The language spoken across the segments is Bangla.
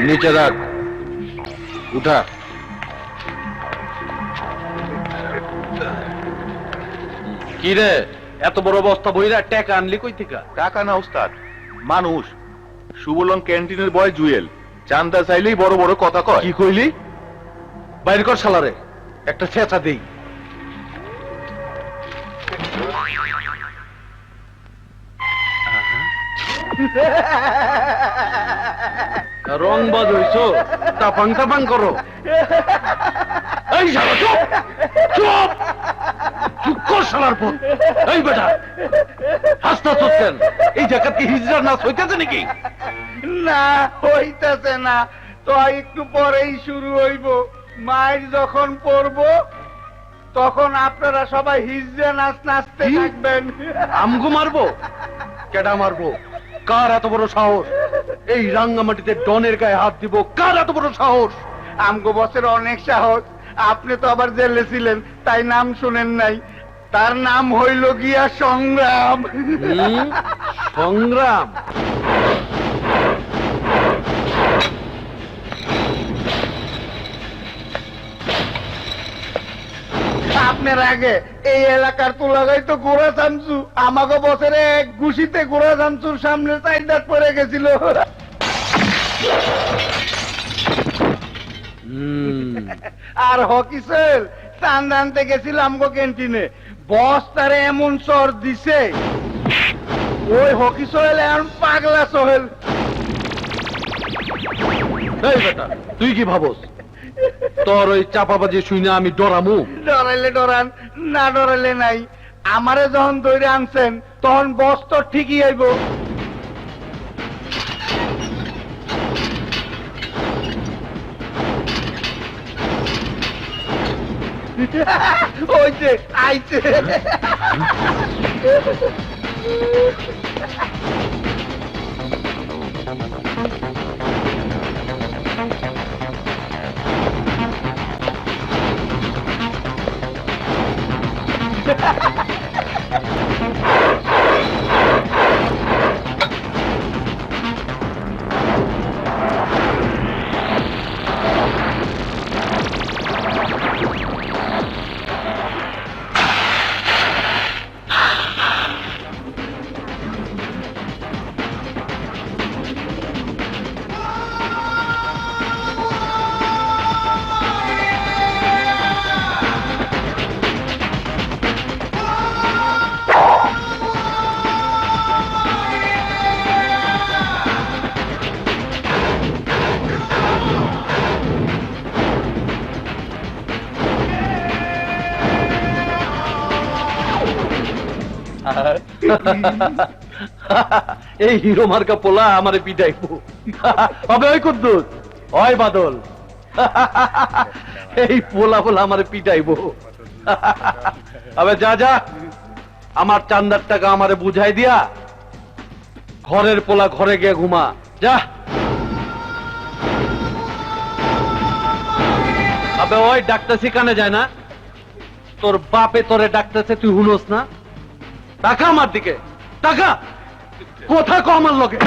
নিচে রাখ, উঠা। কি রে, এত বড় বস্তা বইরা টাকা আনলি কই থেকে? টাকা না উস্তাদ, মানুষ। সুবলন ক্যান্টিনের বয় জুয়েল, চান্দা চাইলেই বড় বড় কথা কয়। কি কইলি? বাইর কর শালারে, একটা ছেঁচা দেই। রংবাজ হইছো, টাপাং টাপাং করো। এই শালা চুপ, চুপ, চুপ কর শালার পর। এই বেটা, হাসতা চলছেন, এই জায়গা কি হিজড়ার নাচ হইতেছে নাকি? না, হইতেছে না তো, একটু পরেই শুরু হইব। মায়ের যখন পড়বো তখন আপনারা সবাই হিজড়া নাচ নাচতে থাকবেন। আমগো মারবো? কেডা মারবো? কার এত বড় সাহস এই রাঙ্গামাটিতে ডনের গায়ে হাত দিব? কার এত বড় সাহস? আমগো বসের অনেক সাহস। আপনি তো আবার জেলে ছিলেন, তাই নাম শুনেন নাই। তার নাম হইল গিয়া সংগ্রাম। সংগ্রাম? আপনার আগে এই এলাকার তো লাগাই তো গোড়া চামচু, আমাকে বছর এক ঘুষিতে গোড়া চামচুর সামনে চাইদাত পড়ে গেছিল। আর হকি স্যার চান্দা আনতে গেছিল আমগো ক্যান্টিনে, বস তারে এমন চর দিছে, ওই হকি সোহেল এখন পাগলা সোহেল। এই বেটা, তুই কি ভাবস তোর ওই চাপাবাজি শুনে আমি ডরামু? ডরাইলে ডরান, না ডরাইলে নাই। আমারে যখন ধরে আনছেন তখন বস তো ঠিকই আইব। ওই যে আইছে। এই হিরো মার্কা পোলা আমারে পিটাইবো হবে। ওই কুদ্দুস, ওই বাদল, এই পোলা পোলা আমারে পিটাইবো। আবে যা যা, আমার চান্দার টাকা আমারে বুঝাই দিয়া ঘরের পোলা ঘরে গিয়ে ঘুমা যা। আবে ওই ডাক্তার শিখানে যায় না? তোর বাপে তোরে ডাক্তারছে, তুই হুনোস না? টাকা আমার দিকে, টাকা কথা কো আমার লগে।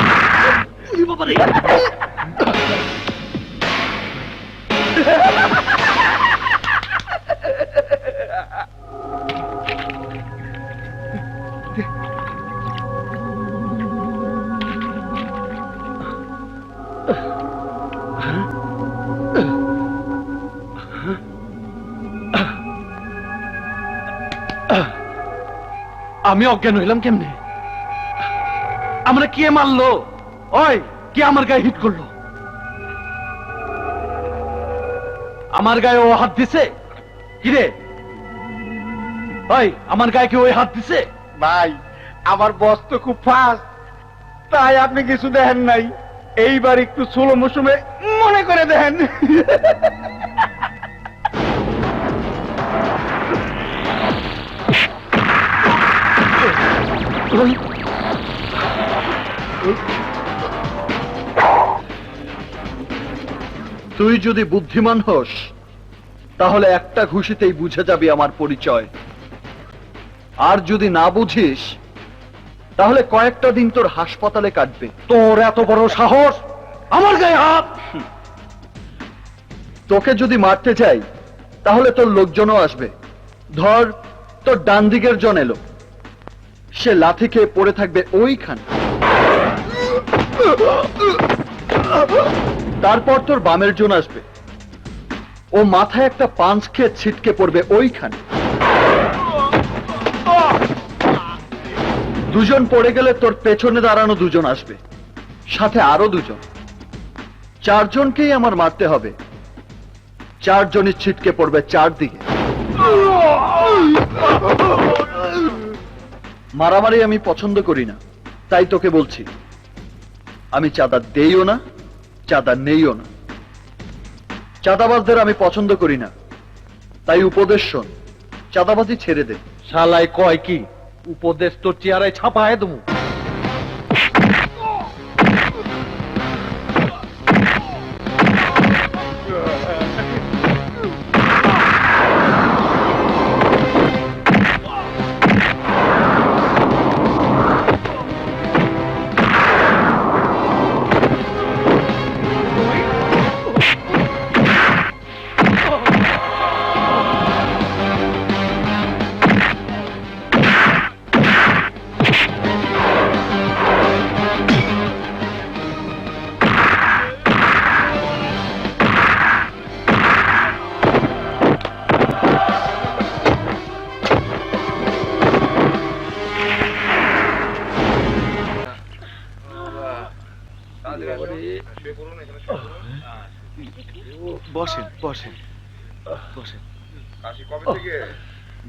আমি অজ্ঞান হইলাম কেমনে? আমরা কে মারলো? ওই কে আমার গায়ে হিট করলো? আমার গায়ে ও হাত দিছে? কিরে ওই, আমার গায়ে কি ওই হাত দিছে? ভাই, আমার বস তো খুব ফাস্ট, তাই আপনি কিছু দেখেন নাই। এইবার একটু ষোলো মৌসুমে মনে করে দেখেন। তুই যদি বুদ্ধিমান হোস তাহলে একটা ঘুষিতেই বুঝে যাবি আমার পরিচয়, আর যদি না বুঝিস তাহলে কয়েকটা দিন তোর হাসপাতালে কাটবে। তোর এত বড় সাহস আমার গায়ে হাত। তোকে যদি মারতে চাই তাহলে তোর লোকজনও আসবে। ধর তোর ডান দিকের জন এলো, সে লাথি খেয়ে পড়ে থাকবে ওইখানে। তারপর তোর বামের জন আসবে, ও মাথায় একটা পাঞ্চ খেয়ে ছিটকে পড়বে ওইখানে। দুজন পড়ে গেলে তোর পেছনে দাঁড়ানো দুজন আসবে, সাথে আরো দুজন। চারজনকেই আমার মারতে হবে। চারজনই ছিটকে পড়বে চারদিকে। মারামারি আমি পছন্দ করি না, তাই তোকে বলছি আমি চাঁদা দেইও না, চাঁদা নেইও না। চাঁদাবাজদের আমি পছন্দ করি না, তাই উপদেশ শোন, চাঁদাবাজি ছেড়ে দে। শালাই কয় কি? উপদেশ তোর চেয়ারায় ছাপায় দেবো। বসেন বসেন বসেন।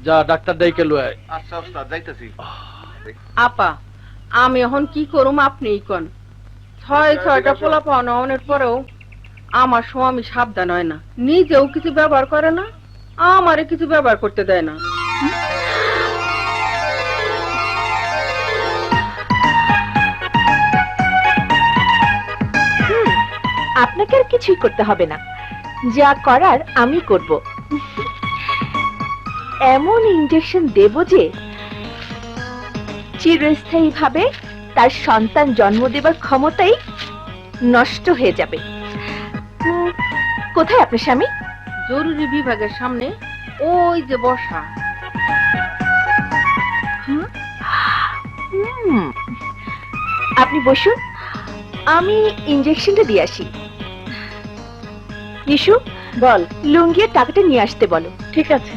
যা ডাক্তার ডাইকে লয় আয়। আচ্ছা ওস্তাদ, যাইতাছি। আপা আমি এখন কি করুম আপনিই কোন। ছয়টা পোলা পাওনা অনের পরেও আমার স্বামী সাবধান হয় না, নিজেও কিছু ব্যবহার করে না, আমারে কিছু ব্যবহার করতে দেয় না। আপনাকে আর কিছুই করতে হবে না, যা করার আমি করব। এমন ইনজেকশন দেব যে চিরস্থায়ী ভাবে তার সন্তান জন্ম দেবার ক্ষমতাই নষ্ট হয়ে যাবে। কোথায় আপনার স্বামী? জরুরি বিভাগের সামনে ওই যে বসা। আপনি বসুন, আমি ইনজেকশনটা দিয়ে আসি। নিশু বল, লুঙ্গির টাকাটা নিয়ে আসতে বলো। ঠিক আছে।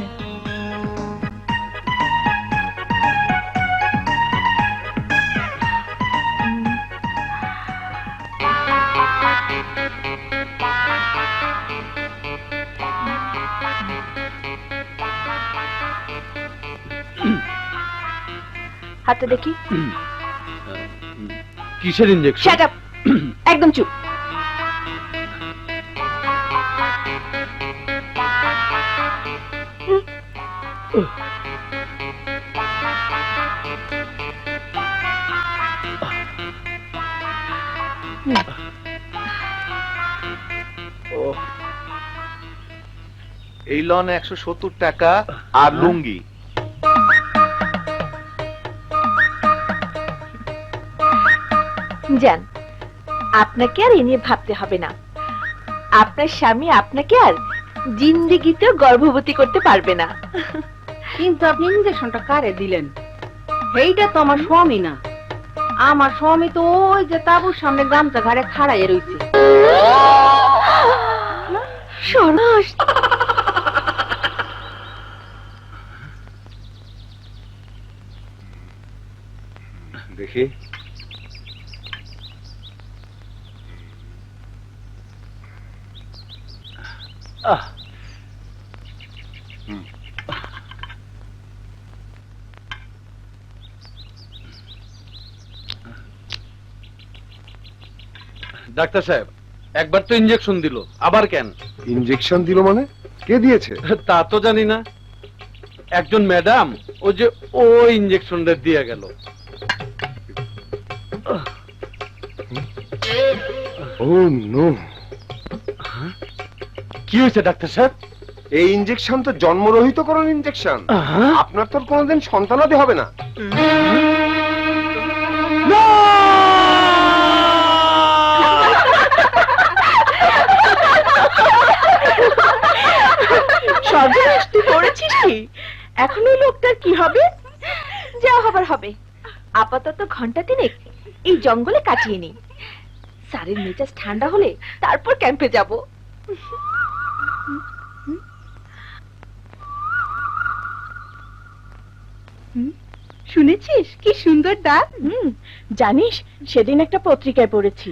হাতটা দেখি। কিসের ইনজেকশন? শাট আপ, একদম চুপ। এই লন 170 টাকা আর লুঙ্গি। যান, আপনাকে আর এ নিয়ে ভাবতে হবে না। আপনার স্বামী আপনাকে আর জিন্দেগিতেও গর্ভবতী করতে পারবে না। কিন্তু আপনি ইঞ্জেকশনটা কারে দিলেন? এইটা তো আমার স্বামী না। আমার স্বামী তো ওই যে তাবুর সামনে গামছা ঘাড়ে খাড়াইয়ে রইছে। সর্বনাশ! দেখি ডাক্তার সাহেব, একবার তো ইনজেকশন দিল, আবার কেন? ইনজেকশন দিল মানে? কে দিয়েছে? তা তো জানি না, একজন ম্যাডাম ও যে ও ইনজেকশনটা দিয়ে গেল। ও নো! কি হয়েছে ডাক্তার সাহেব? এই ইনজেকশন তো জন্মরহিতকরণ ইনজেকশন। আপনার তো কোনোদিন সন্তানাদি হবে না। না! সর্বনাশ, তুই করেছিস কি? এখন ওই লোকটার কি হবে? যা হবার হবে। আপাতত ঘন্টা তিনেক এই জঙ্গলে কাটিয়ে নি। স্যারের মেজাজ ঠান্ডা হলে তারপর ক্যাম্পে যাব। শুনেছিস কি সুন্দর ডাক? জানিস, সেদিন একটা পত্রিকায় পড়েছি,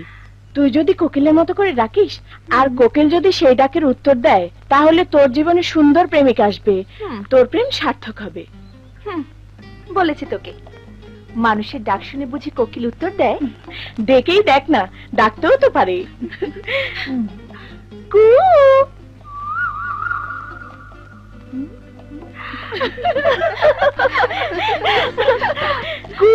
তুই যদি কোকিলের মতো করে ডাকিস আর কোকিল যদি সেই ডাকের উত্তর দেয়, তাহলে তোর জীবনে সুন্দর প্রেমিক আসবে, তোর প্রেম সার্থক হবে। বলেছি তোকে, মানুষের ডাক শুনে বুঝি কোকিল উত্তর দেয়? দেখেই দেখ না, ডাকতেও তো পারে। কু কু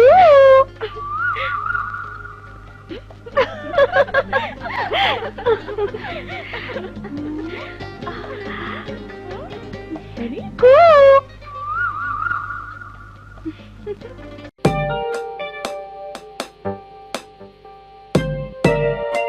কু